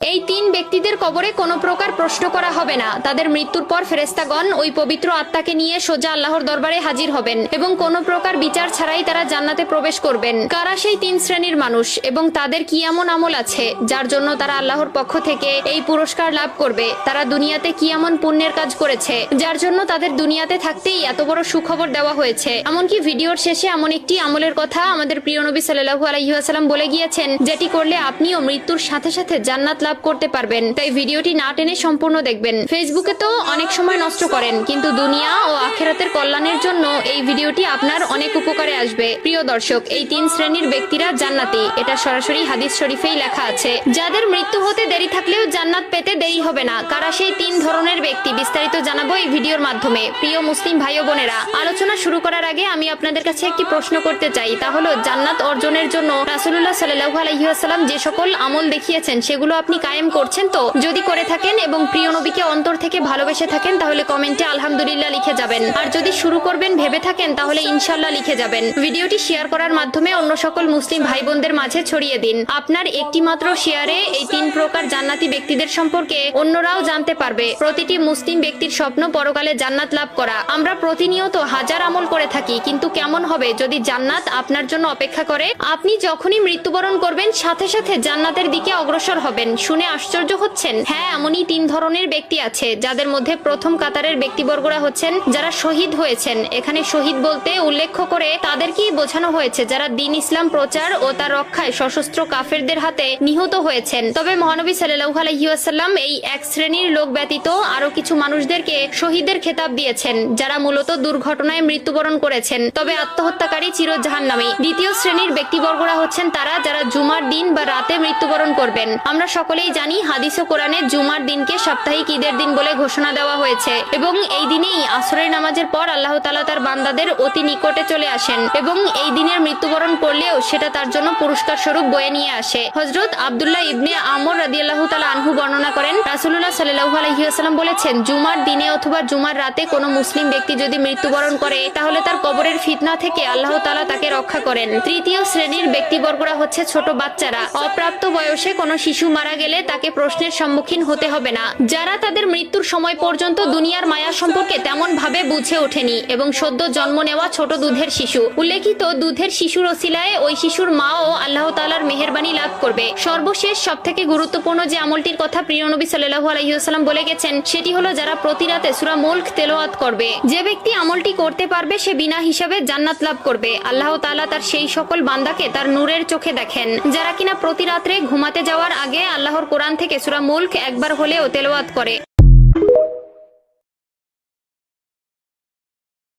এই তিন ব্যক্তিদের কবরে কোনো প্রকার প্রশ্ন করা হবে না। তাদের মৃত্যুর পর ফেরেশতাগণ ওই পবিত্র আত্মাকে নিয়ে সোজা আল্লাহর দরবারে হাজির হবেন এবং কোনো প্রকার বিচার ছাড়াই তারা জান্নাতে প্রবেশ করবেন। কারা সেই তিন শ্রেণীর মানুষ এবং তাদের কি এমন আমল আছে যার জন্য তারা আল্লাহর পক্ষ থেকে এই পুরস্কার লাভ করবে? তারা দুনিয়াতে কি এমন পুণ্যের কাজ করেছে যার জন্য তাদের দুনিয়াতে থাকতেই এত বড় সুখবর দেওয়া হয়েছে? এমনকি ভিডিওর শেষে এমন একটি আমলের কথা আমাদের প্রিয় নবী সাল্লাল্লাহু আলাইহি ওয়াসাল্লাম বলে গিয়েছেন, যেটি করলে আপনিও মৃত্যুর সাথে সাথে জান্নাত লাভ করতে পারবেন। তাই ভিডিওটি না টেনে সম্পূর্ণ দেখবেন। ফেসবুকে তো অনেক সময় নষ্ট করেন, কিন্তু দুনিয়া ও আখিরাতের কল্যাণের জন্য এই ভিডিওটি আপনার অনেক উপকারে আসবে। প্রিয় দর্শক, এই তিন শ্রেণীর ব্যক্তিরা জান্নাতি, এটা সরাসরি হাদিস শরীফেই লেখা আছে। যাদের মৃত্যু হতে দেরি থাকলেও জান্নাত পেতে দেরি হবে না। কারা সেই তিন ধরনের ব্যক্তি বিস্তারিত জানাবো এই ভিডিওর মাধ্যমে। প্রিয় মুসলিম ভাই ও বোনেরা, আলোচনা শুরু করার আগে আমি আপনাদের কাছে একটি প্রশ্ন করতে চাই, তা হলো জান্নাত অর্জনের জন্য রাসূলুল্লাহ সাল্লাল্লাহু আলাইহি ওয়াসাল্লাম যে সকল আমল দেখিয়েছেন সেগুলো আপনি কায়েম করছেন তো? যদি করে থাকেন এবং প্রিয় নবীকে অন্তর থেকে ভালোবেসে থাকেন তাহলে কমেন্টে আলহামদুলিল্লাহ লিখে যাবেন। আর যদি শুরু করবেন ভেবে থাকেন তাহলে ইনশাআল্লাহ লিখে যাবেন। ভিডিওটি শেয়ার করার মাধ্যমে অন্য সকল মুসলিম ভাই বোনদের মাঝে ছড়িয়ে দিন। আপনার একটি মাত্র শেয়ারে এই তিন প্রকার জান্নাতি ব্যক্তিদের সম্পর্কে অন্যরাও জানতে পারবে। প্রতিটি মুসলিম ব্যক্তির স্বপ্ন পরকালে জান্নাত লাভ করা। আমরা প্রতিনিয়ত হাজার আমল করে থাকি, কিন্তু কেমন হবে যদি জান্নাত আপনার জন্য অপেক্ষা করে? আপনি যখনই মৃত্যুবরণ করবেন সাথে সাথে জান্নাতের দিকে অগ্রসর হবেন। শুনে আশ্চর্য হচ্ছেন? হ্যাঁ, এমনই তিন ধরনের ব্যক্তি আছে, যাদের মধ্যে প্রথম কাতারের ব্যক্তিবর্গরা হচ্ছেন যারা শহীদ হয়েছেন। এখানে শহীদ বলতে উল্লেখ করে তাদেরকেই বোঝানো হয়েছে যারা দ্বীন ইসলাম প্রচার ও তার রক্ষায় সশস্ত্র কাফেরদের হাতে নিহত হয়েছেন। তবে মহানবী সাল্লাল্লাহু আলাইহি ওয়াসাল্লাম এই এক শ্রেণীর লোক ব্যতীত আরো কিছু মানুষদেরকে শহীদের খেতাব দিয়েছেন, যারা মূলত দুর্ঘটনায় মৃত্যুবরণ করেছেন, তবে আত্মহত্যাকারী চির জাহান্নামী। দ্বিতীয় শ্রেণীর ব্যক্তিবর্গরা হচ্ছেন তারা যারা জুমার দিন বা রাতে মৃত্যুবরণ করবেন। আমরা সকলেই জানি হাদিস ও কোরআনে জুমার দিনকে সাপ্তাহিক ঈদের দিন বলে ঘোষণা দেওয়া হয়েছে এবং এই দিনেই আসরের নামাজের পর আল্লাহ তাআলা তার বান্দাদের অতি নিকটে চলে আসেন এবং এই দিনের মৃত্যুবরণ করলেও সেটা তার জন্য পুরস্কার স্বরূপ বয়ে নিয়ে আসে। হযরত আব্দুল্লাহ ইবনে আমর রাদিয়াল্লাহু তাআলা আনহু বর্ণনা করেন, রাসূলুল্লাহ সাল্লাল্লাহু আলাইহি ওয়াসাল্লাম বলেছেন, জুমার দিনে অথবা জুমার রাতে কোনো মুসলিম ব্যক্তি যদি মৃত্যুবরণ করে তাহলে তার কবরের ফিতনা থেকে আল্লাহ তাআলা তাকে রক্ষা করেন। তৃতীয় শ্রেণীর ব্যক্তিবর্গরা হচ্ছে ছোট বাচ্চারা। অপ্রাপ্ত বয়সে কোনো শিশু মারা গেলে তাকে প্রশ্নের সম্মুখীন হতে হবে না, যারা তাদের মৃত্যুর সময় পর্যন্ত দুনিয়ার মায়া সম্পর্কে তেমন ভাবে বুঝে ওঠেনি এবং সদ্য জন্ম নেওয়া ছোট দুধের শিশু। উল্লেখিত দুধের শিশুর ওসিলায় ওই শিশুর মাও আল্লাহ তাআলার মেহেরবানি লাভ করবে। সর্বশেষ সবথেকে গুরুত্বপূর্ণ যে আমলটির কথা প্রিয় নবী সাল্লাল্লাহু আলাইহি ওয়াসাল্লাম বলে গেছেন সেটি হলো যারা প্রতি রাতে সূরা মুলক তেলাওয়াত করবে। যে ব্যক্তি আমলটি করতে পারবে সে বিনা হিসাবে জান্নাত লাভ করবে। আল্লাহ তাআলা তার সেই সকল বান্দাকে তার নূরের চোখে দেখেন যারা কিনা প্রতি রাত্রে ঘুমাতে যাওয়ার আগে আল্লাহর কোরআন থেকে সূরা মুলক একবার হলেও তেলাওয়াত করে।